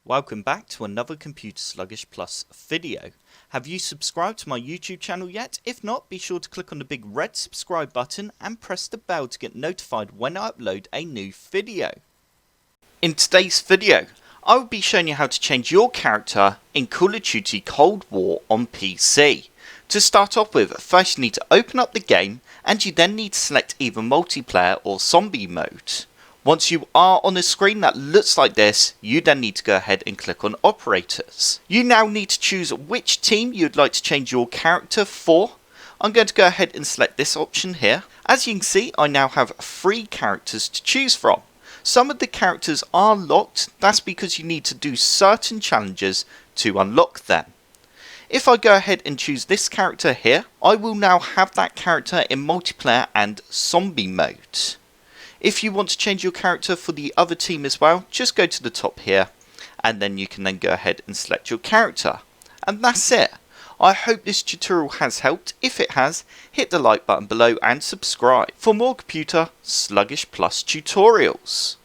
Welcome back to another Computer Sluggish Plus video. Have you subscribed to my YouTube channel yet? If not, be sure to click on the big red subscribe button and press the bell to get notified when I upload a new video. In today's video, I will be showing you how to change your character in Call of Duty Cold War on PC. To start off with, first you need to open up the game and you then need to select either multiplayer or zombie mode. Once you are on a screen that looks like this, you then need to go ahead and click on operators. You now need to choose which team you'd like to change your character for. I'm going to go ahead and select this option here. As you can see, I now have 3 characters to choose from. Some of the characters are locked, that's because you need to do certain challenges to unlock them. If I go ahead and choose this character here, I will now have that character in multiplayer and zombie mode. If you want to change your character for the other team as well, just go to the top here and then you can then go ahead and select your character. And that's it. I hope this tutorial has helped. If it has, hit the like button below and subscribe for more Computer Sluggish Plus tutorials.